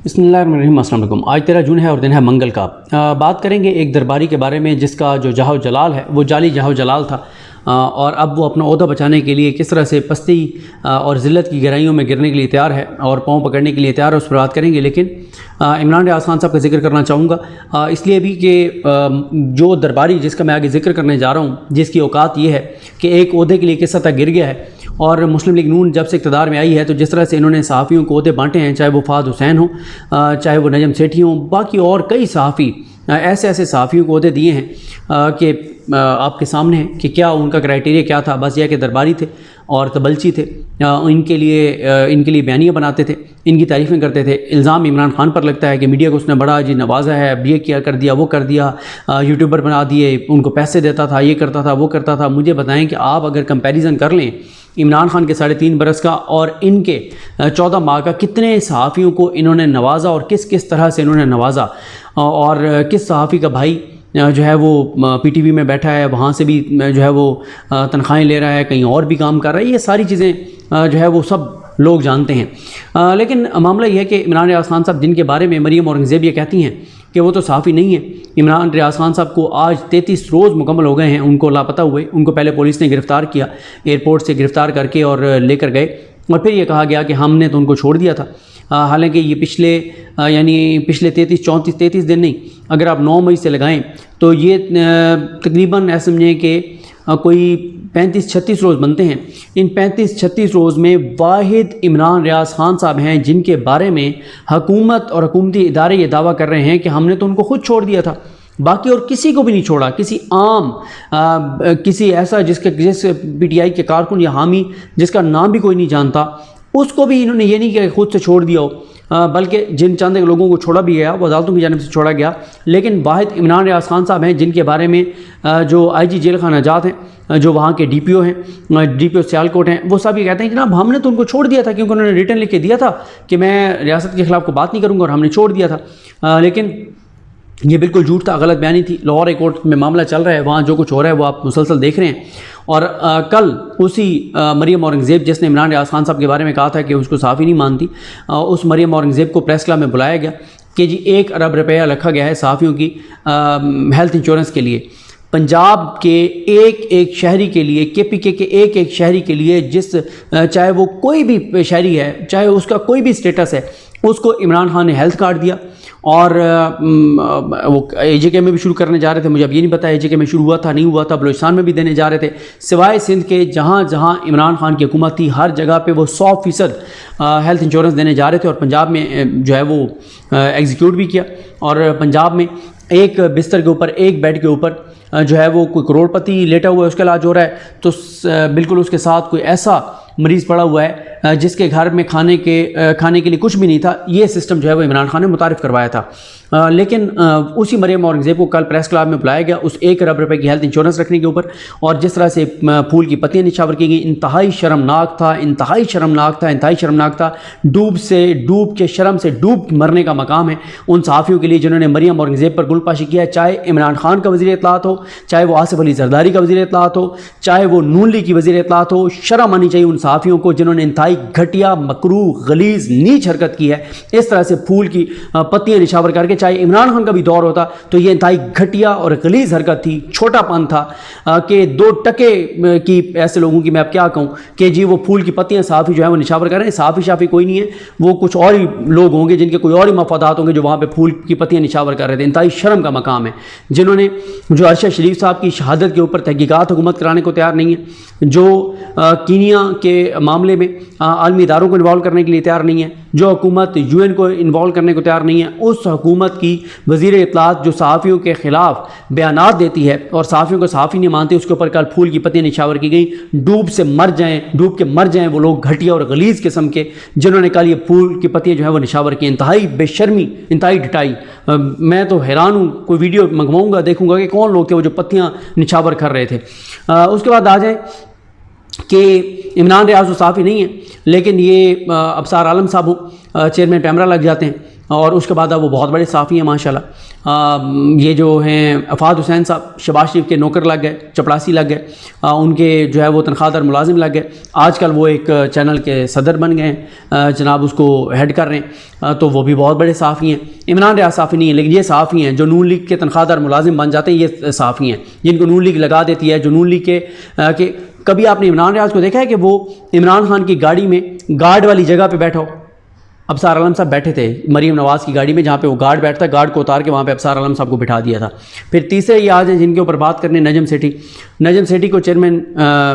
बिस्मिल्लाहिर्रहमानिर्रहीम। अस्सलाम वालेकुम। आज 13 जून है और दिन है मंगल का। बात करेंगे एक दरबारी के बारे में जिसका जो जाहो जलाल है वो जाली जाहो जलाल था, और अब वो अपना ओहदा बचाने के लिए किस तरह से पस्ती और ज़िल्लत की गहराइयों में गिरने के लिए तैयार है और पाँव पकड़ने के लिए तैयार है, उस पर बात करेंगे। लेकिन इमरान रियाज खान साहब का जिक्र करना चाहूँगा इसलिए भी कि जो दरबारी जिसका मैं आगे जिक्र करने जा रहा हूँ, जिसकी औकात ये है कि एक ओहदे के लिए किस हद तक गिर गया है। और मुस्लिम लीग नून जब से इक़्तिदार में आई है तो जिस तरह से इन्होंने सहाफ़ियों को ओहदे बांटे हैं, चाहे वो फ़ाद हुसैन हो, चाहे वो नजम सेठी हों, बाकी और कई सहाफ़ी ऐसे ऐसे सहाफ़ियों को ओहदे दिए हैं कि आपके सामने है कि क्या उनका क्राइटेरिया क्या था। बस यह कि दरबारी थे और तबलची थे, इनके लिए बयानियाँ बनाते थे, इनकी तारीफ़ें करते थे। इल्ज़ाम इमरान खान पर लगता है कि मीडिया को उसने बड़ा जी नवाजा है, अब ये क्या कर दिया, वो कर दिया, यूट्यूबर बना दिए, उनको पैसे देता था, ये करता था, वो करता था। मुझे बताएं कि आप अगर कंपैरिजन कर लें इमरान खान के 3.5 बरस का और इनके 14 माह का, कितने सहाफ़ियों को इन्होंने नवाजा और किस किस तरह से इन्होंने नवाजा, और किस सहाफ़ी का भाई जो है वो पीटीवी में बैठा है, वहाँ से भी जो है वो तनख्वाहें ले रहा है, कहीं और भी काम कर रहा है। ये सारी चीज़ें जो है वो सब लोग जानते हैं। लेकिन मामला यह है कि इमरान रियाज खान साहब, जिनके बारे में मरियम औरंगज़ेब ये कहती हैं कि वो तो सहाफ़ी नहीं है। इमरान रियाज खान साहब को आज 33 रोज़ मुकम्मल हो गए हैं उनको लापता हुए। उनको पहले पुलिस ने गिरफ़्तार किया, एयरपोर्ट से गिरफ़्तार करके और लेकर गए, और फिर ये कहा गया कि हमने तो उनको छोड़ दिया था। हालांकि ये पिछले 33 दिन नहीं, अगर आप 9 मई से लगाएं तो ये तकरीबन ऐसे समझें कि कोई 35-36 रोज़ बनते हैं। इन 35-36 रोज़ में वाहिद इमरान रियाज खान साहब हैं जिनके बारे में हुकूमत और हुकूमती इदारे ये दावा कर रहे हैं कि हमने तो उनको खुद छोड़ दिया था, बाकी और किसी को भी नहीं छोड़ा। किसी किसी ऐसा जिस PTI के कारकुन या हामी जिसका नाम भी कोई नहीं जानता, उसको भी इन्होंने ये नहीं किया कि खुद से छोड़ दिया हो, बल्कि जिन चंद लोगों को छोड़ा भी गया वो अदालतों की जानिब से छोड़ा गया। लेकिन वाहिद इमरान रियाज खान साहब हैं जिनके बारे में जो IG जेल खाना आज़ाद हैं, जो वहाँ के DPO हैं, DPO सियालकोट हैं, वो सब ये कहते हैं जनाब हमने तो उनको छोड़ दिया था, क्योंकि उन्होंने रिटर्न लिख के दिया था कि मैं रियासत के ख़िलाफ़ को बात नहीं करूँगा, और हमने छोड़ दिया था। लेकिन ये बिल्कुल झूठ था, गलत बयानी थी। लाहौर हाई कोर्ट में मामला चल रहा है, वहाँ जो कुछ हो रहा है वो आप मुसलसल देख रहे हैं। और कल उसी मरियम औरंगज़ेब जिसने इमरान रियाज खान साहब के बारे में कहा था कि उसको सहाफ़ी नहीं मानती, उस मरियम औरंगज़ेब को प्रेस क्लब में बुलाया गया कि जी 1 अरब रुपया रखा गया है सहाफ़ियों की हेल्थ इंश्योरेंस के लिए। पंजाब के एक शहरी के लिए, KPK के एक शहरी के लिए, चाहे वो कोई भी शहरी है, चाहे उसका कोई भी स्टेटस है, उसको इमरान खान ने हेल्थ कार्ड दिया। और वो AJK में भी शुरू करने जा रहे थे, मुझे अब ये नहीं पता AJK में शुरू हुआ था नहीं हुआ था, बलूचिस्तान में भी देने जा रहे थे। सिवाय सिंध के जहाँ जहाँ इमरान खान की हुकूमत थी, हर जगह पे वो 100% हेल्थ इंश्योरेंस देने जा रहे थे। और पंजाब में जो है वो एग्जीक्यूट भी किया, और पंजाब में एक बिस्तर के ऊपर, एक बेड के ऊपर जो है वो कोई करोड़पति लेटा हुआ है, उसका इलाज हो रहा है, तो बिल्कुल उसके साथ कोई ऐसा मरीज़ पड़ा हुआ है जिसके घर में खाने के लिए कुछ भी नहीं था। ये सिस्टम जो है वो इमरान खान ने मुतारिफ़ करवाया था। लेकिन उसी मरियम औरंगज़ेब को कल प्रेस क्लब में बुलाया गया उस 1 अरब रुपए की हेल्थ इंश्योरेंस रखने के ऊपर, और जिस तरह से फूल की पत्तियाँ निछावर की गई, इंतहाई शर्मनाक था। डूब के शर्म से डूब मरने का मकाम है उन सहाफ़ियों के लिए जिन्होंने मरियम औरंगज़ेब पर गुलपाशी किया, चाहे इमरान खान का वज़ीर इत्तलात हो, चाहे वो आसिफ अली जरदारी का वज़ीर इत्तलात हो, चाहे वो नून लीग की वज़ीर इत्तलात हो। शर्म आनी चाहिए उन सहाफ़ियों को जिन्होंने इंतहाई घटिया, मकरूह, गलीज़, नीच हरकत की है, इस तरह से फूल की पत्तियाँ निछावर करके। चाहे इमरान खान का भी दौर होता तो ये इंतहाई घटिया और गलीज़ हरकत थी, छोटापन था कि 2 टके की ऐसे लोगों की मैं अब क्या कहूँ कि जी वो फूल की पत्तियाँ सहाफ़ी जो है वो निछावर कर रहे हैं। सहाफ़ी शाफ़ी कोई नहीं है, वो कुछ और ही लोग होंगे जिनके कोई और ही मफादात होंगे जो वहाँ पे फूल की पत्तियाँ निछावर कर रहे थे। इंतहाई शर्म का मकाम है जिन्होंने जो अरशद शरीफ साहब की शहादत के ऊपर तहकीकात हुकूमत कराने को तैयार नहीं है, जो कीनिया के मामले में आलमी इदारों को इन्वॉल्व करने के लिए तैयार नहीं है, जो हुकूमत UN को इन्वॉल्व करने को तैयार नहीं है, उस हुकूमत की वज़ीर इत्तलात जो सहाफ़ियों के ख़िलाफ़ बयानात देती है और सहाफ़ियों को सहाफ़ी नहीं मानती, उसके ऊपर कल फूल की पत्तियाँ निछावर की गई। डूब के मर जाएं वो लोग घटिया और गलीज़ किस्म के जिन्होंने कल ये फूल की पत्तियाँ जो है वो निछावर की। इंतहाई बेशर्मी, इंतहाई ढिठाई। मैं तो हैरान हूँ, कोई वीडियो मंगवाऊँगा देखूँगा कि कौन लोग थे वो जो पत्तियाँ निछावर कर रहे थे। उसके बाद आ जाए कि इमरान रियाज सहाफ़ी नहीं है, लेकिन ये अबसार आलम साहब चेयरमैन पैमरा लग जाते हैं। और उसके बाद अब वो बहुत बड़े साफ़ी हैं माशाल्लाह। ये जो हैं अफाद हुसैन साहब शहबाज शरीफ के नौकर लग गए, चपड़ासी लग गए, उनके जो है वो तनख्वाहदार मुलाजिम लग गए। आजकल वो एक चैनल के सदर बन गए हैं, जनाब उसको हेड कर रहे हैं, तो वो भी बहुत बड़े साफ़ी हैं। इमरान रियाज साफ़ी नहीं है, लेकिन ये साफ़ी हैं जो नून लीग के तनख्वाहदार मुलाजिम बन जाते हैं, ये साफ़ी हैं जिनको नून लीग लगा देती है, जो नून लीग के कभी आपने इमरान रियाज को देखा है कि वो इमरान खान की गाड़ी में गार्ड वाली जगह पे बैठा हो? अबसार आलम साहब बैठे थे मरीम नवाज़ की गाड़ी में, जहाँ पे वो गार्ड बैठता, गार्ड को उतार के वहाँ पे अबसार आलम साहब को बिठा दिया था। फिर तीसरे ये आज हैं जिनके ऊपर बात करने, नजम सेठी को चेयरमैन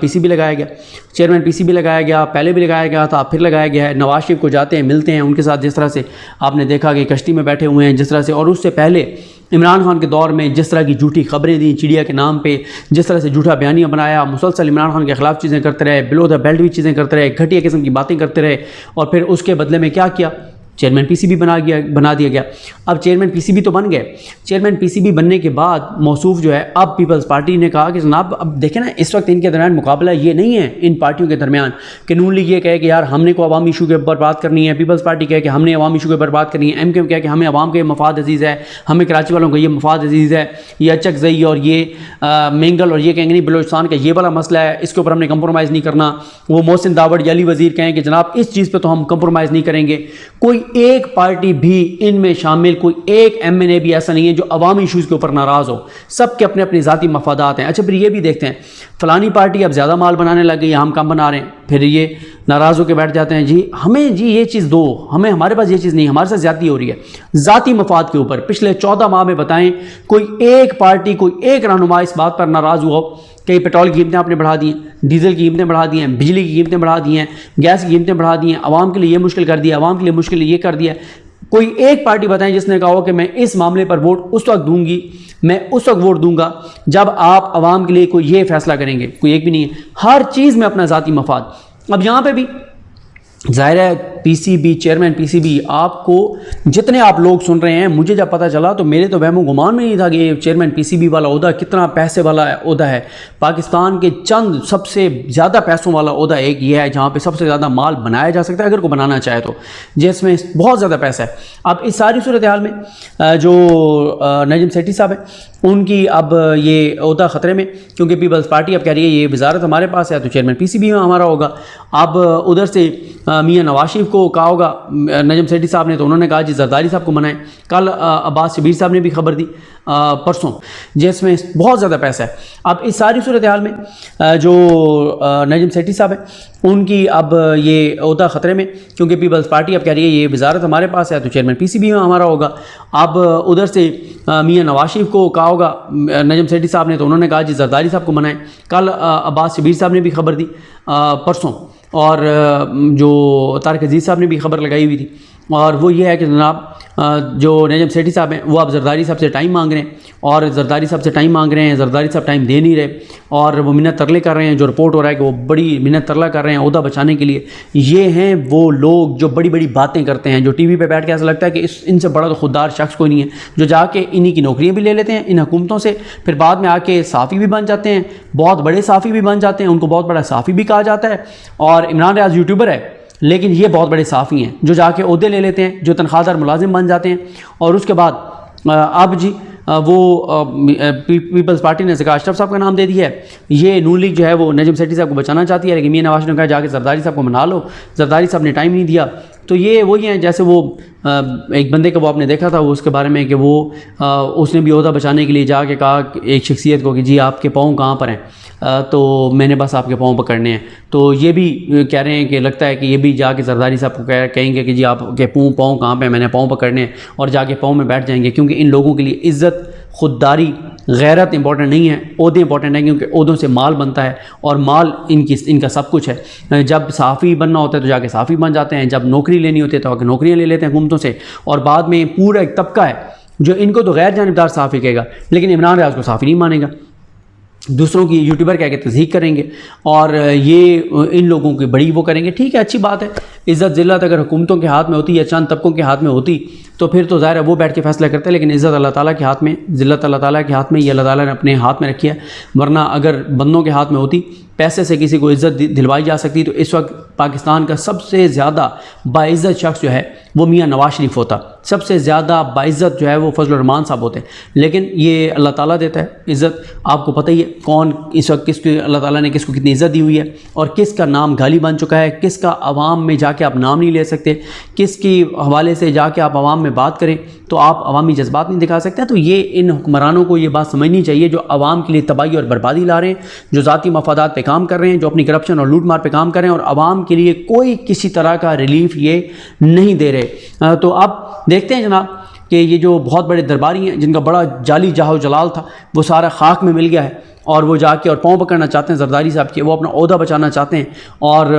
पीसीबी लगाया गया, चेयरमैन पीसीबी लगाया गया, पहले भी लगाया गया था, फिर लगाया गया है। नवाज शरीफ को जाते हैं, मिलते हैं उनके साथ, जिस तरह से आपने देखा कि कश्ती में बैठे हुए हैं जिस तरह से, और उससे पहले इमरान खान के दौर में जिस तरह की झूठी खबरें दी चिड़िया के नाम पे, जिस तरह से झूठा बयानिया बनाया, मुसलसल इमरान खान के ख़िलाफ़ चीज़ें करते रहे, बिलो द बेल्ट भी चीज़ें करते रहे, घटिया किस्म की बातें करते रहे, और फिर उसके बदले में क्या किया, चेयरमैन पीसीबी बना दिया गया। अब चेयरमैन पीसीबी तो बन गए, चेयरमैन पीसीबी बनने के बाद मौसूफ जो है, अब पीपल्स पार्टी ने कहा कि जनाब अब देखें ना, इस वक्त इनके दरमियान मुकाबला ये नहीं है इन पार्टियों के दरमियान कि नून लीग ये कहे कि यार हमने को अवामी इशू के ऊपर बात करनी है, पीपल्स पार्टी कहे कि हमने अवामी इशू के ऊपर बात करनी है, MKM कहे कि हमें अवाम के मफाद अजीज़ है, हमें कराची वालों का ये मफाद अजीज़ है, ये अचकजई और ये मेंगल और ये कहेंगे नहीं बलोचिस्तान का ये वाला मसला है, इसके ऊपर हमने कंप्रोमाइज़ नहीं करना। वो मोहसिन दावड़ या अली वज़ीर कहें कि जनाब इस चीज़ पर तो हम कंप्रोमाइज़ नहीं करेंगे। कोई एक पार्टी भी इनमें शामिल, कोई एक MNA भी ऐसा नहीं है जो अवामी इशूज़ के ऊपर नाराज़ हो, सबके अपने अपने ज़ाती मफादात हैं। अच्छा, फिर ये भी देखते हैं फ़लानी पार्टी अब ज़्यादा माल बनाने लग गई, हम कम बना रहे हैं, फिर ये नाराज़ होकर बैठ जाते हैं, जी हमें जी ये चीज़ दो, हमारे पास ये चीज़ नहीं, हमारे साथ ज़्यादती हो रही है ज़ाती मफाद के ऊपर। पिछले 14 माह में बताएं कोई एक पार्टी, कोई एक रहनुमा इस बात पर नाराज़ हुआ कि पेट्रोल की कीमतें आपने बढ़ा दी हैं, डीजल की कीमतें बढ़ा दी हैं, बिजली की कीमतें बढ़ा दी हैं, गैस की कीमतें बढ़ा दी हैं, आवाम के लिए ये मुश्किल कर दिया, आवाम के लिए मुश्किल ये कर दिया। कोई एक पार्टी बताएं जिसने कहा हो कि मैं इस मामले पर वोट उस वक्त दूंगी, मैं उस वक्त वोट दूंगा जब आप आवाम के लिए कोई ये फैसला करेंगे? कोई एक भी नहीं है। हर चीज़ में अपना ज़ाती मफाद। अब यहाँ पे भी ज़ाहिर है पीसीबी, चेयरमैन पीसीबी, आपको जितने आप लोग सुन रहे हैं, मुझे जब पता चला तो मेरे तो वहमो गुमान में नहीं था कि ये चेयरमैन पीसीबी वाला ओहदा कितना पैसे वाला ओहदा है। पाकिस्तान के चंद सबसे ज़्यादा पैसों वाला ओहदा एक ये है जहाँ पे सबसे ज़्यादा माल बनाया जा सकता है अगर कोई बनाना चाहे तो, जिसमें बहुत ज़्यादा पैसा है। अब इस सारी सूरत हाल में जो नजम सेठी साहब हैं उनकी अब ये ओहदा ख़तरे में, क्योंकि पीपल्स पार्टी अब कह रही है ये वजारत हमारे पास है तो चेयरमैन पीसीबी में हमारा होगा। अब उधर से मियाँ नवाज शरीफ को कहा होगा नजम सेठी साहब ने, तो उन्होंने कहा जी जरदारी साहब को मनाएं। कल अब्बास शबीर साहब ने भी खबर दी परसों, जिसमें बहुत ज़्यादा पैसा है। अब इस सारी सूरत हाल में जो नजम सेठी साहब हैं उनकी अब ये ओहदा ख़तरे में, क्योंकि पीपल्स पार्टी अब कह रही है ये वजारत हमारे पास है तो चेयरमैन पीसीबी में हमारा होगा। अब उधर से मियाँ नवाज शरीफ को कहा होगा नजम सेठी साहब ने, तो उन्होंने कहा जी जरदारी साहब को मनाएं। कल अब्बास शबीर साहब ने भी खबर दी परसों, और जो तारिक अजीज़ साहब ने भी खबर लगाई हुई थी, और वो ये है कि जनाब जो नजम सेठी साहब हैं वो अब जरदारी साहब से टाइम मांग रहे हैं, और जरदारी साहब से टाइम मांग रहे हैं, जरदारी साहब टाइम दे नहीं रहे, और वो मिन्नत तरले कर रहे हैं। जो रिपोर्ट हो रहा है कि वो बड़ी मिन्नत तरला कर रहे हैं ओहदा बचाने के लिए। ये हैं वो लोग जो बड़ी बड़ी बातें करते हैं, जो टीवी पे बैठ के ऐसा लगता है कि इनसे बड़ा तो खुददार शख्स कोई नहीं है, जो जाके इन्हीं की नौकरियाँ भी ले लेते हैं इन हुकूमतों से, फिर बाद में आके साफ़ी भी बन जाते हैं, बहुत बड़े साफ़ी भी बन जाते हैं, उनको बहुत बड़ा साफ़ी भी कहा जाता है। और इमरान रियाज यूट्यूबर है, लेकिन ये बहुत बड़े साफ़ी हैं जो जाके ओहदे ले लेते हैं, जो तनख्वाहदार मुलाजिम बन जाते हैं। और उसके बाद अब जी वो पीपल्स पार्टी ने ज़का अशरफ साहब का नाम दे दिया है। ये नून लीग जो है वो नजम सेठी साहब को बचाना चाहती है, लेकिन मियां नवाज ने कहा जाके जरदारी साहब को मना लो, जरदारी साहब ने टाइम नहीं दिया। तो ये वही हैं जैसे वो एक बंदे को वो आपने देखा था वो उसके बारे में कि वो उसने भी ओहदा बचाने के लिए जाके कहा एक शख्सियत को कि जी आपके पाँव कहाँ पर हैं, तो मैंने बस आपके पाँव पकड़ने हैं। तो ये भी कह रहे हैं कि लगता है कि ये भी जाके जरदारी साहब को कहेंगे कि जी आपके पाँव कहाँ पे, मैंने पाँव पकड़ने हैं, और जाके पाँव में बैठ जाएंगे। क्योंकि इन लोगों के लिए इज़्ज़त, खुददारी, गैरत इंपॉर्टेंट नहीं है, ओहदे इंपॉर्टेंट है, क्योंकि ओहदों से माल बनता है और माल इनका सब कुछ है। जब साफ़ी बनना होता है तो जाके साफ़ी बन जाते हैं, जब नौकरी लेनी होती है तो आके नौकरियाँ ले लेते हैं हुकूमतों से, और बाद में पूरा एक तबका है जो इनको तो गैर जानिबदार साफ़ी कहेगा, लेकिन इमरान रियाज को साफ़ी नहीं मानेगा, दूसरों की यूट्यूबर कह के तस्दीक करेंगे, और ये इन लोगों की बड़ी वो करेंगे। ठीक है, अच्छी बात है, इज़्ज़त ज़िल्लत अगर हुकूमतों के हाथ में होती या चंद तबकों के हाथ में होती तो फिर तो ज़ाहिर है वो बैठ के फैसला करते हैं, लेकिन इज़्ज़त अल्लाह ताला के हाथ में, ज़िल्लत अल्लाह ताला के हाथ में, ये अल्लाह ताला ने अपने हाथ में रखी है। वरना अगर बंदों के हाथ में होती, पैसे से किसी को इज़्ज़त दिलवाई जा सकती, तो इस वक्त पाकिस्तान का सबसे ज़्यादा बाइज़्ज़त शख्स जो है वो मियाँ नवाज शरीफ होता, सबसे ज़्यादा बाइज़्ज़त जो है वो फजल रहमान साहब होते। लेकिन ये अल्लाह ताला देता है इज़्ज़त। आपको पता ही है कौन इस वक्त किसकी अल्लाह ताला ने किसको कितनी इज़्ज़त दी हुई है और किसका नाम गाली बन चुका है, किसका आवाम में जाके आप नाम नहीं ले सकते, किसकी हवाले से जाके आप आवाम में बात करें तो आप अवामी जज्बात नहीं दिखा सकते। तो ये इन हुक्मरानों को ये बात समझनी चाहिए जो आवाम के लिए तबाही और बर्बादी ला रहे हैं, जो ज़ाती मफादात पे काम कर रहे हैं, जो अपनी करप्शन और लूट मार पे काम कर रहे हैं और आवाम के लिए कोई किसी तरह का रिलीफ ये नहीं दे रहे। तो अब देखते हैं जनाब कि ये जो बहुत बड़े दरबारी हैं जिनका बड़ा जाली जाहो जलाल था वो सारा खाक में मिल गया है और वो जाके और पाँव पकड़ना चाहते हैं जरदारी साहब के, वो अपना ओहदा बचाना चाहते हैं और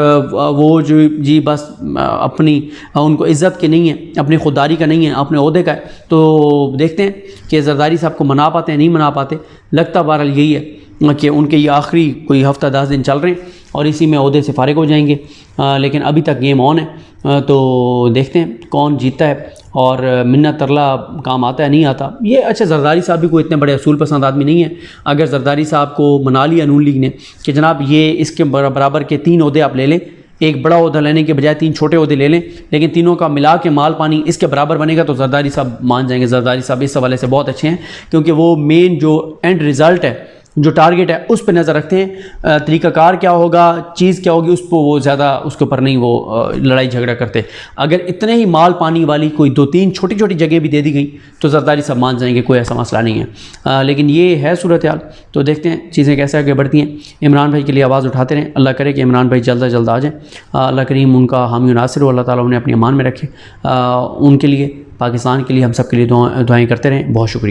वो जो जी बस अपनी उनको इज़्ज़त की नहीं है, अपनी खुददारी का नहीं है, अपने ओहदे का है। तो देखते हैं कि जरदारी साहब को मना पाते हैं नहीं मना पाते। लगता बहरहाल यही है कि उनके ये आखिरी कोई हफ्ता 10 दिन चल रहे हैं और इसी में ओहदे से फारिग हो जाएंगे। लेकिन अभी तक गेम ऑन है, तो देखते हैं कौन जीतता है और मिन्नत तरला काम आता है नहीं आता। ये अच्छा जरदारी साहब भी कोई इतने बड़े असूल पसंद आदमी नहीं है। अगर जरदारी साहब को मना लिया नून लीग ने कि जनाब ये इसके बराबर के 3 ओहदे आप ले लें, एक बड़ा ओहदा लेने के बजाय 3 छोटे ओहदे ले लें, लेकिन तीनों का मिला के माल पानी इसके बराबर बनेगा, तो जरदारी साहब मान जाएंगे। जरदारी साहब इस हवाले से बहुत अच्छे हैं क्योंकि वो मेन जो एंड रिज़ल्ट है, जो टारगेट है उस पर नज़र रखते हैं। तरीक़ाकार क्या होगा, चीज़ क्या होगी, उस पर वो ज़्यादा उसके ऊपर नहीं वो लड़ाई झगड़ा करते। अगर इतने ही माल पानी वाली कोई 2-3 छोटी छोटी जगह भी दे दी गई तो जरदारी सब मान जाएंगे, कोई ऐसा मसला नहीं है। लेकिन ये है सूरत हाल। तो देखते हैं चीज़ें कैसे आगे बढ़ती हैं। इमरान भाई के लिए आवाज़ उठाते रहें। अल्लाह करे कि इमरान भाई जल्द से जल्द आ जाएँ। अल्लाह करीम उनका हामी नासिर हो, अल्लाह ताला उन्हें अपनी अमान में रखे। उनके लिए, पाकिस्तान के लिए, हम सब के लिए दुआएँ करते रहें। बहुत शुक्रिया।